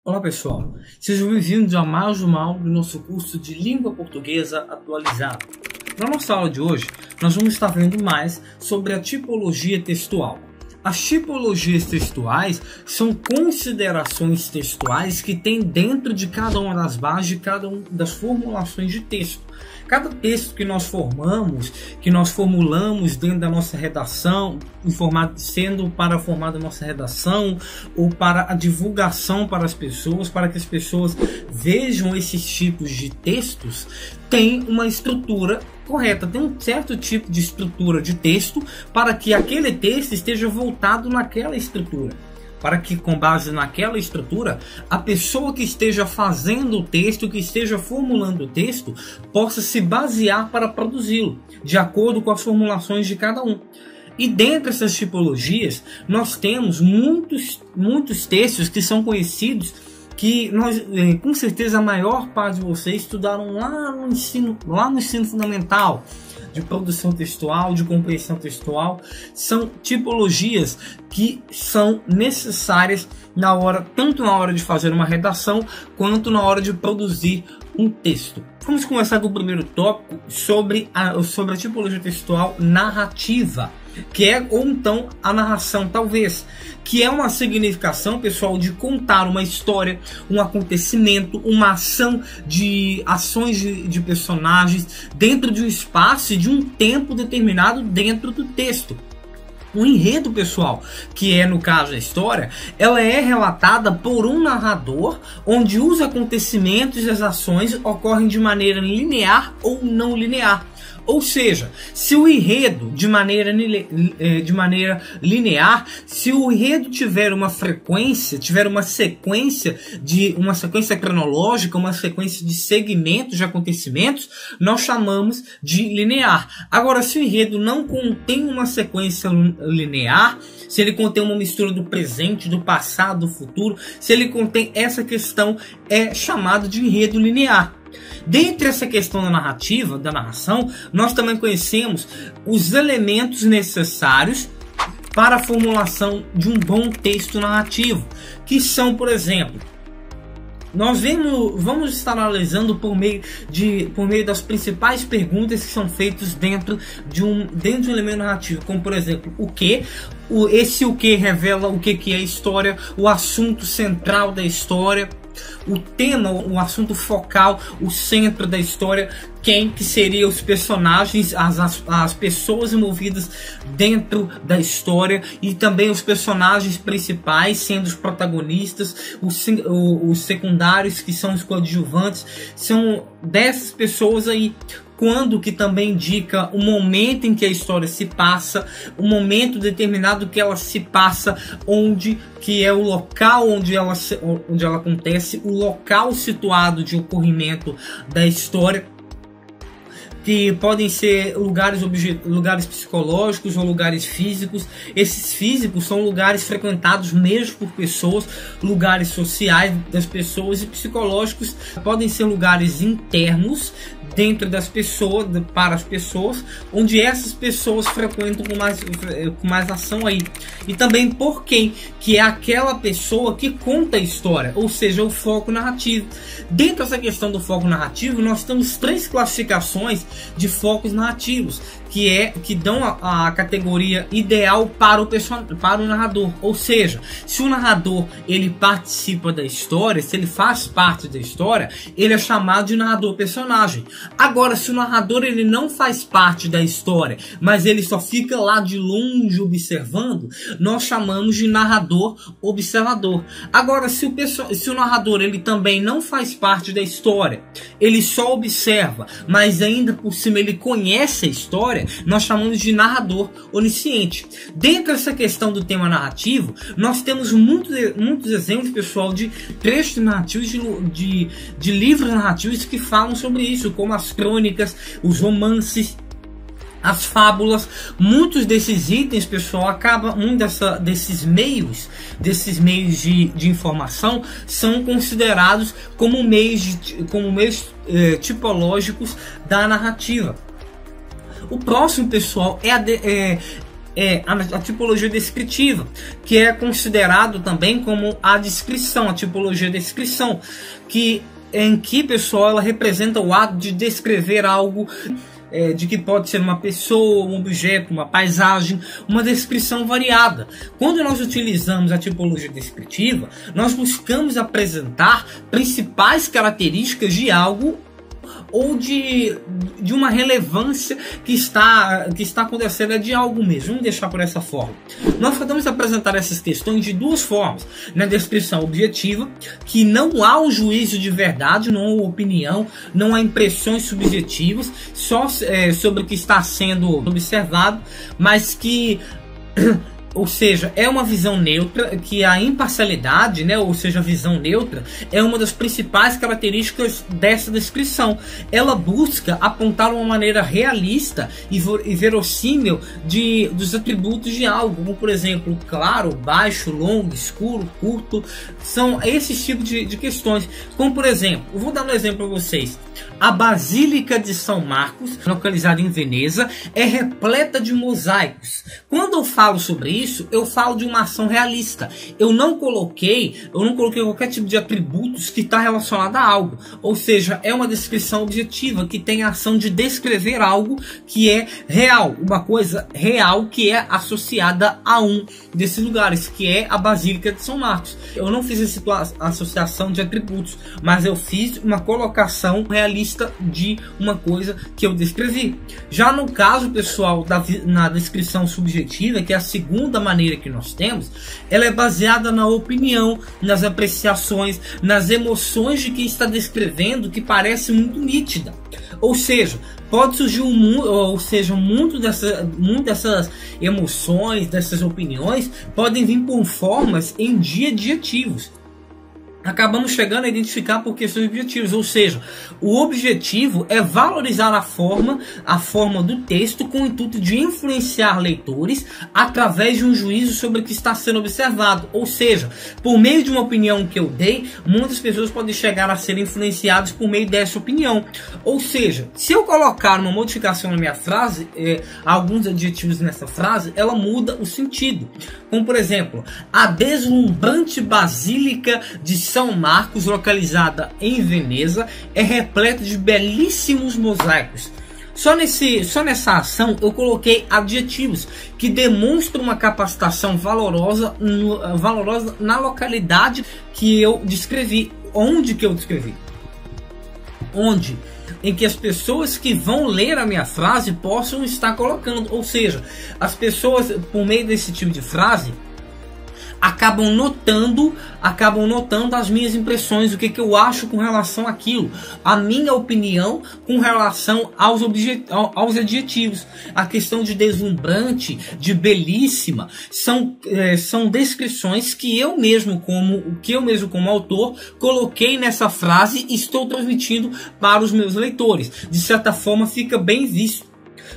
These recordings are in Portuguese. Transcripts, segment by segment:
Olá pessoal, sejam bem-vindos a mais uma aula do nosso curso de Língua Portuguesa Atualizada. Na nossa aula de hoje, nós vamos estar vendo mais sobre a tipologia textual. As tipologias textuais são considerações textuais que tem dentro de cada uma das bases de cada uma das formulações de texto. Cada texto que nós formulamos dentro da nossa redação, sendo para formar a nossa redação ou para a divulgação para as pessoas, para que as pessoas vejam esses tipos de textos, tem uma estrutura correta, tem um certo tipo de estrutura de texto para que aquele texto esteja voltado naquela estrutura. Para que, com base naquela estrutura, a pessoa que esteja fazendo o texto, que esteja formulando o texto, possa se basear para produzi-lo, de acordo com as formulações de cada um. E dentre essas tipologias, nós temos muitos textos que são conhecidos, que nós, com certeza, a maior parte de vocês estudaram lá no ensino fundamental, de produção textual, de compreensão textual. São tipologias que são necessárias tanto na hora de fazer uma redação, quanto na hora de produzir um texto. Vamos começar com o primeiro tópico sobre a tipologia textual narrativa, que é, ou então, a narração, talvez, que é uma significação, pessoal, de contar uma história, um acontecimento, uma ação de ações de personagens dentro de um espaço e de um tempo determinado dentro do texto. O enredo, pessoal, que é no caso a história, ela é relatada por um narrador, onde os acontecimentos e as ações ocorrem de maneira linear ou não linear. Ou seja, se o enredo de maneira linear, se o enredo tiver uma frequência, tiver uma sequência cronológica, uma sequência de segmentos de acontecimentos, nós chamamos de linear. Agora, se o enredo não contém uma sequência linear, se ele contém uma mistura do presente, do passado, do futuro, se ele contém essa questão, é chamado de enredo linear. Dentre essa questão da narração, nós também conhecemos os elementos necessários para a formulação de um bom texto narrativo, que são, por exemplo, nós vamos estar analisando por meio das principais perguntas que são feitas dentro de um elemento narrativo, como por exemplo, o que? O que revela o que é a história, o assunto central da história, o tema, o assunto focal, o centro da história, quem que seriam os personagens, as pessoas envolvidas dentro da história, e também os personagens principais, sendo os protagonistas, os secundários, que são os coadjuvantes, são dessas pessoas aí. Quando que também indica o momento em que a história se passa, o momento determinado que ela se passa, onde que é o local onde ela acontece, o local situado de ocorrimento da história, que podem ser lugares psicológicos ou lugares físicos. Esses físicos são lugares frequentados mesmo por pessoas, lugares sociais das pessoas, e psicológicos podem ser lugares internos dentro das pessoas, para as pessoas, onde essas pessoas frequentam com mais ação aí. E também por quem, que é aquela pessoa que conta a história, ou seja, o foco narrativo. Dentro dessa questão do foco narrativo, nós temos 3 classificações de focos narrativos, que dão a categoria ideal para o narrador. Ou seja, se o narrador ele participa da história, se ele faz parte da história, ele é chamado de narrador personagem. Agora, se o narrador ele não faz parte da história, mas ele só fica lá de longe observando, nós chamamos de narrador observador. Agora, se o narrador ele também não faz parte da história, ele só observa, mas ainda por cima ele conhece a história, nós chamamos de narrador onisciente. Dentro dessa questão do tema narrativo, nós temos muitos exemplos, pessoal, de trechos narrativos, de livros narrativos que falam sobre isso, como as crônicas, os romances, as fábulas. Muitos desses itens, pessoal, desses meios de informação são considerados como meios tipológicos da narrativa. O próximo, pessoal, é a tipologia descritiva, que é considerado também como a descrição, a tipologia descrição, em que, pessoal, ela representa o ato de descrever algo, de que pode ser uma pessoa, um objeto, uma paisagem, uma descrição variada. Quando nós utilizamos a tipologia descritiva, nós buscamos apresentar principais características de algo ou de uma relevância que está acontecendo, de algo mesmo. Vamos deixar por essa forma. Nós podemos apresentar essas questões de duas formas. Na descrição objetiva, que não há um juízo de verdade, não há opinião, não há impressões subjetivas, só sobre o que está sendo observado, mas que... Ou seja, é uma visão neutra, que a imparcialidade, né, ou seja, a visão neutra, é uma das principais características dessa descrição. Ela busca apontar uma maneira realista e verossímil dos atributos de algo, como por exemplo, claro, baixo, longo, escuro, curto, são esses tipos de questões. Como por exemplo, eu vou dar um exemplo para vocês. A Basílica de São Marcos, localizada em Veneza, é repleta de mosaicos. Quando eu falo sobre isso, eu falo de uma ação realista. Eu não coloquei qualquer tipo de atributos que está relacionado a algo. Ou seja, é uma descrição objetiva que tem a ação de descrever algo que é real, uma coisa real que é associada a um desses lugares, que é a Basílica de São Marcos. Eu não fiz essa associação de atributos, mas eu fiz uma colocação realista de uma coisa que eu descrevi. Já no caso, pessoal, na descrição subjetiva, que é a segunda maneira que nós temos, ela é baseada na opinião, nas apreciações, nas emoções de quem está descrevendo, que parece muito nítida. Ou seja, pode surgir muito dessas emoções, dessas opiniões, podem vir por formas em adjetivos. Acabamos chegando a identificar por questões objetivas, ou seja, o objetivo é valorizar a forma do texto com o intuito de influenciar leitores através de um juízo sobre o que está sendo observado. Ou seja, por meio de uma opinião que eu dei, muitas pessoas podem chegar a ser influenciadas por meio dessa opinião. Ou seja, se eu colocar uma modificação na minha frase, alguns adjetivos nessa frase, ela muda o sentido. Como por exemplo, a deslumbrante Basílica de São Marcos, localizada em Veneza, é repleta de belíssimos mosaicos. Só nessa ação eu coloquei adjetivos que demonstram uma capacitação valorosa na localidade que eu descrevi. Onde que eu descrevi? Onde? Em que as pessoas que vão ler a minha frase possam estar colocando. Ou seja, as pessoas, por meio desse tipo de frase, acabam notando as minhas impressões, o que eu acho com relação àquilo, a minha opinião com relação aos adjetivos. A questão de deslumbrante, de belíssima, são descrições que eu mesmo como autor coloquei nessa frase e estou transmitindo para os meus leitores. De certa forma fica bem visto.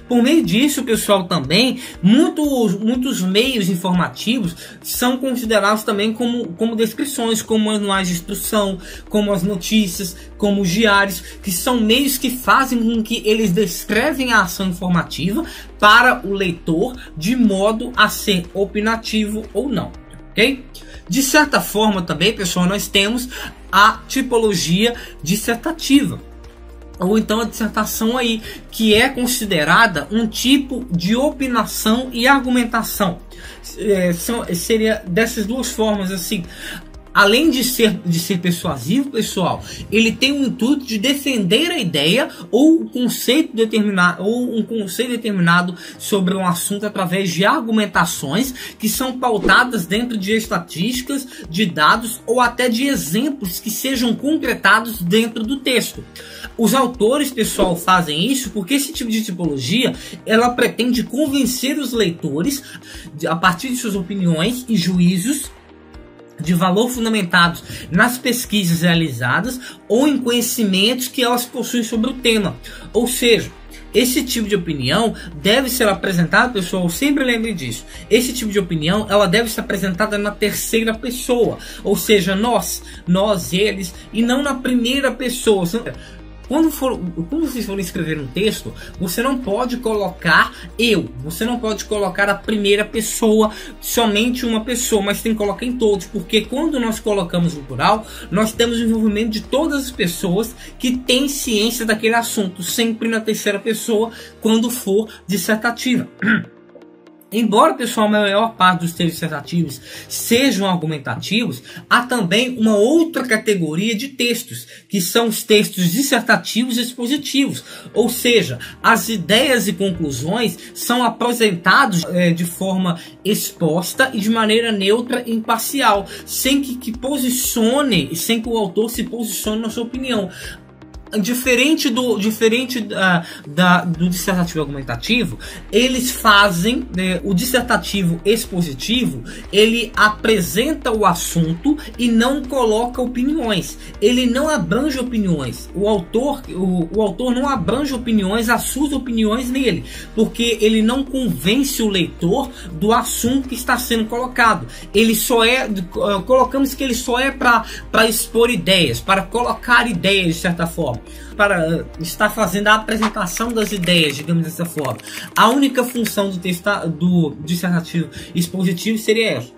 Por meio disso, pessoal, também muitos meios informativos são considerados também como descrições, como manuais de instrução, como as notícias, como os diários, que são meios que fazem com que eles descrevem a ação informativa para o leitor de modo a ser opinativo ou não, ok? De certa forma também, pessoal, nós temos a tipologia dissertativa, ou então a dissertação aí, que é considerada um tipo de opinação e argumentação. Seria dessas duas formas, assim. Além de ser persuasivo, pessoal, ele tem o intuito de defender a ideia ou um conceito determinado sobre um assunto através de argumentações que são pautadas dentro de estatísticas, de dados ou até de exemplos que sejam concretados dentro do texto. Os autores, pessoal, fazem isso porque esse tipo de tipologia, ela pretende convencer os leitores, a partir de suas opiniões e juízos de valor fundamentados nas pesquisas realizadas ou em conhecimentos que elas possuem sobre o tema. Ou seja, esse tipo de opinião deve ser apresentada, pessoal, sempre lembre disso. Esse tipo de opinião, ela deve ser apresentada na terceira pessoa. Ou seja, nós, eles, e não na primeira pessoa. quando vocês forem escrever um texto, você não pode colocar eu, você não pode colocar a primeira pessoa, somente uma pessoa, mas tem que colocar em todos, porque quando nós colocamos no plural, nós temos o envolvimento de todas as pessoas que têm ciência daquele assunto, sempre na terceira pessoa, quando for dissertativa. Embora, pessoal, a maior parte dos textos dissertativos sejam argumentativos, há também uma outra categoria de textos, que são os textos dissertativos expositivos. Ou seja, as ideias e conclusões são apresentados de forma exposta e de maneira neutra e imparcial, sem que o autor se posicione na sua opinião. Diferente do dissertativo argumentativo, eles fazem o dissertativo expositivo, ele apresenta o assunto e não coloca opiniões, ele não abrange opiniões, o autor não abrange opiniões, as suas opiniões nele, porque ele não convence o leitor do assunto que está sendo colocado. Ele só colocamos que ele só é para expor ideias, para colocar ideias de certa forma, para estar fazendo a apresentação das ideias, digamos dessa forma. A única função do dissertativo expositivo seria essa: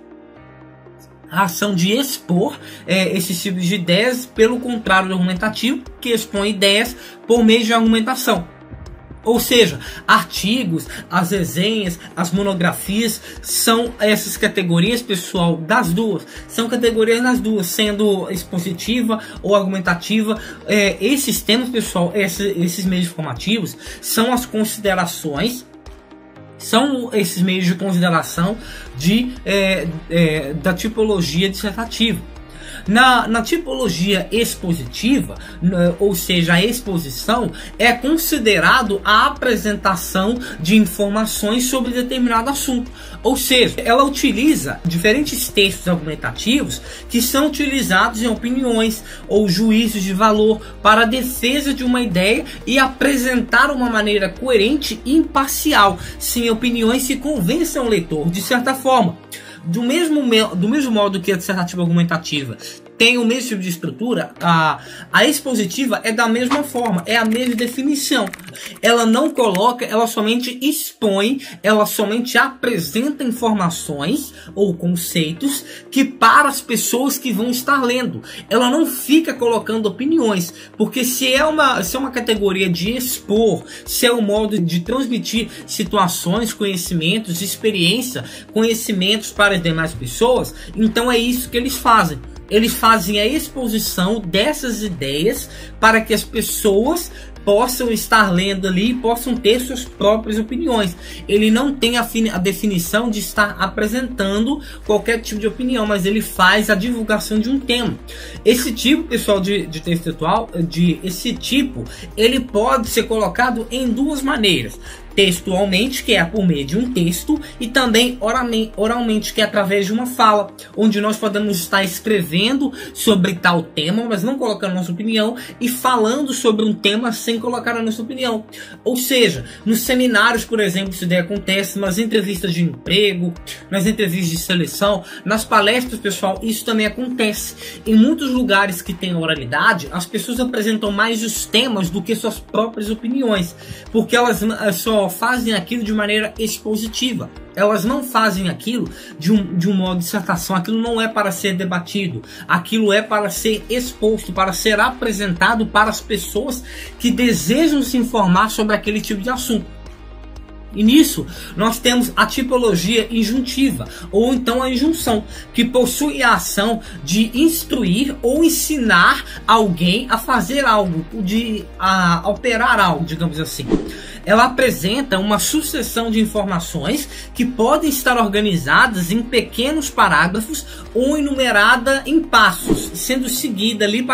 a ação de expor esses tipos de ideias, pelo contrário do argumentativo, que expõe ideias por meio de argumentação. Ou seja, artigos, as resenhas, as monografias são essas categorias, pessoal, das duas. São categorias nas duas, sendo expositiva ou argumentativa. Esses temas, pessoal, esses meios formativos são as considerações, são esses meios de consideração da tipologia dissertativa. Na tipologia expositiva, ou seja, a exposição, é considerado a apresentação de informações sobre determinado assunto. Ou seja, ela utiliza diferentes textos argumentativos que são utilizados em opiniões ou juízos de valor para a defesa de uma ideia e apresentar uma maneira coerente e imparcial, sem opiniões que convençam o leitor, de certa forma. Do mesmo modo que a dissertativa argumentativa tem o mesmo tipo de estrutura, a expositiva é da mesma forma, é a mesma definição. Ela não coloca, ela somente expõe, ela somente apresenta informações ou conceitos que para as pessoas que vão estar lendo. Ela não fica colocando opiniões, porque se é uma categoria de expor, se é um modo de transmitir situações, conhecimentos, experiência, conhecimentos para as demais pessoas, então é isso que eles fazem. Eles fazem a exposição dessas ideias para que as pessoas possam estar lendo ali e possam ter suas próprias opiniões. Ele não tem a definição de estar apresentando qualquer tipo de opinião, mas ele faz a divulgação de um tema. Esse tipo, pessoal, de texto textual, ele pode ser colocado em duas maneiras: textualmente, que é por meio de um texto, e também oralmente, que é através de uma fala, onde nós podemos estar escrevendo sobre tal tema, mas não colocando nossa opinião, e falando sobre um tema sem colocar a nossa opinião. Ou seja, nos seminários, por exemplo, isso daí acontece, nas entrevistas de emprego, nas entrevistas de seleção, nas palestras, pessoal, isso também acontece. Em muitos lugares que tem oralidade, as pessoas apresentam mais os temas do que suas próprias opiniões, porque elas só fazem aquilo de maneira expositiva. Elas não fazem aquilo de um modo de dissertação. Aquilo não é para ser debatido, aquilo é para ser exposto, para ser apresentado para as pessoas que desejam se informar sobre aquele tipo de assunto. E nisso nós temos a tipologia injuntiva, ou então a injunção, que possui a ação de instruir ou ensinar alguém a fazer algo, a operar algo, digamos assim. Ela apresenta uma sucessão de informações que podem estar organizadas em pequenos parágrafos ou enumerada em passos, sendo seguida ali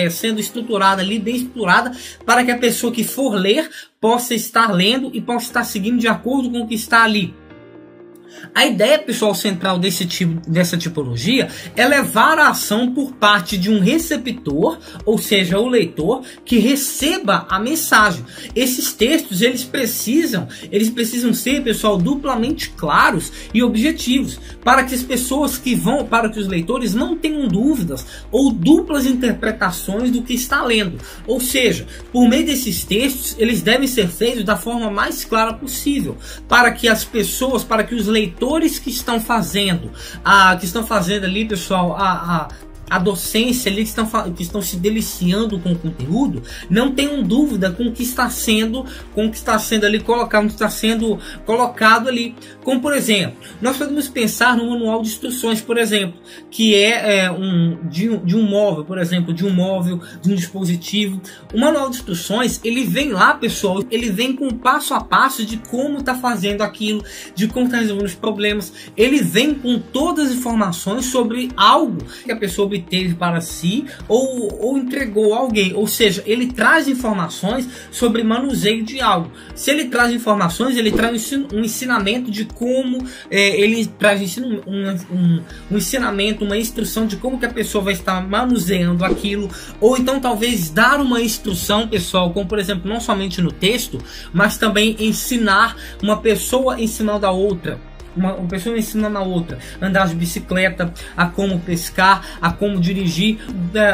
sendo estruturada ali, bem estruturada, para que a pessoa que for ler possa estar lendo e possa estar seguindo de acordo com o que está ali. A ideia, pessoal, central dessa tipologia é levar a ação por parte de um receptor, ou seja, o leitor, que receba a mensagem. Esses textos, eles precisam ser, pessoal, duplamente claros e objetivos, para que as pessoas para que os leitores não tenham dúvidas ou duplas interpretações do que está lendo. Ou seja, por meio desses textos, eles devem ser feitos da forma mais clara possível, para que os leitores que estão fazendo ali, pessoal, a docência ali, que estão se deliciando com o conteúdo, não tenham dúvida com o que está sendo ali colocado ali. Como, por exemplo, nós podemos pensar no manual de instruções, por exemplo, que é de um móvel, por exemplo, de um dispositivo. O manual de instruções, ele vem lá, pessoal, ele vem com passo a passo de como está fazendo aquilo, de como está resolvendo os problemas. Ele vem com todas as informações sobre algo que a pessoa obteve para si ou entregou a alguém. Ou seja, ele traz informações sobre manuseio de algo. Se ele traz informações, ele traz um ensinamento de como ele traz um ensinamento, uma instrução de como que a pessoa vai estar manuseando aquilo, ou então talvez dar uma instrução, pessoal, como por exemplo, não somente no texto, mas também ensinar uma pessoa ensinando a outra. Uma pessoa ensinando a outra a andar de bicicleta, a como pescar, a como dirigir.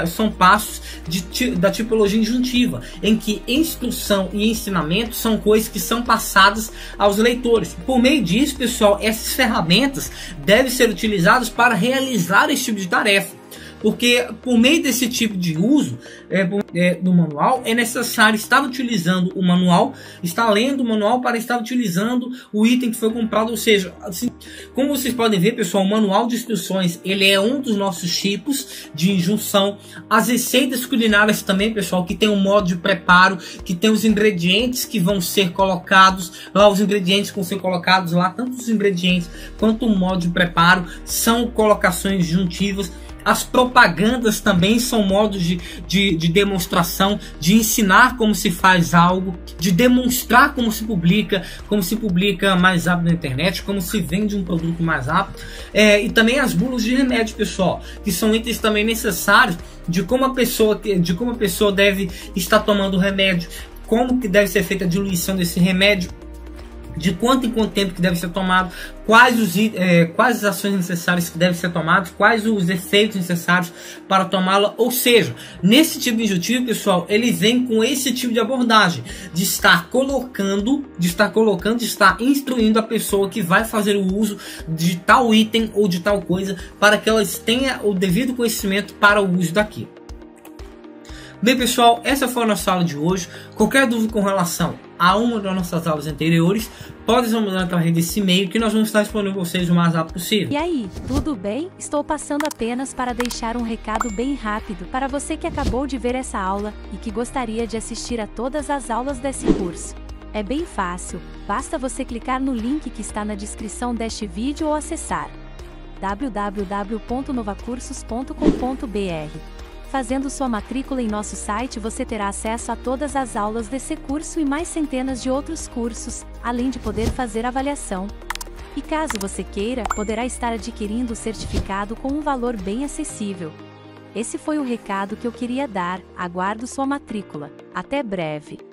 São passos da tipologia injuntiva, em que instrução e ensinamento são coisas que são passadas aos leitores. Por meio disso, pessoal, essas ferramentas devem ser utilizadas para realizar esse tipo de tarefa. Porque por meio desse tipo de uso do manual, é necessário estar utilizando o manual, estar lendo o manual para estar utilizando o item que foi comprado. Ou seja, assim, como vocês podem ver, pessoal, o manual de instruções, ele é um dos nossos tipos de injunção. As receitas culinárias também, pessoal, que tem um modo de preparo, que tem os ingredientes que vão ser colocados lá, tanto os ingredientes quanto o modo de preparo são colocações juntivas. As propagandas também são modos de demonstração, de ensinar como se faz algo, de demonstrar como se publica mais rápido na internet, como se vende um produto mais rápido. E também as bulas de remédio, pessoal, que são itens também necessários de como a pessoa deve estar tomando o remédio, como que deve ser feita a diluição desse remédio, de quanto em quanto tempo que deve ser tomado, quais as ações necessárias que devem ser tomadas, quais os efeitos necessários para tomá-la. Ou seja, nesse tipo de injuntivo, pessoal, ele vem com esse tipo de abordagem, de estar instruindo a pessoa que vai fazer o uso de tal item ou de tal coisa, para que elas tenham o devido conhecimento para o uso daquilo. Bem, pessoal, essa foi a nossa aula de hoje. Qualquer dúvida com relação a uma das nossas aulas anteriores, pode nos mandar através desse e-mail, que nós vamos estar respondendo vocês o mais rápido possível. E aí, tudo bem? Estou passando apenas para deixar um recado bem rápido para você que acabou de ver essa aula e que gostaria de assistir a todas as aulas desse curso. É bem fácil, basta você clicar no link que está na descrição deste vídeo ou acessar www.novacursos.com.br. Fazendo sua matrícula em nosso site, você terá acesso a todas as aulas desse curso e mais centenas de outros cursos, além de poder fazer avaliação. E caso você queira, poderá estar adquirindo o certificado com um valor bem acessível. Esse foi o recado que eu queria dar. Aguardo sua matrícula. Até breve!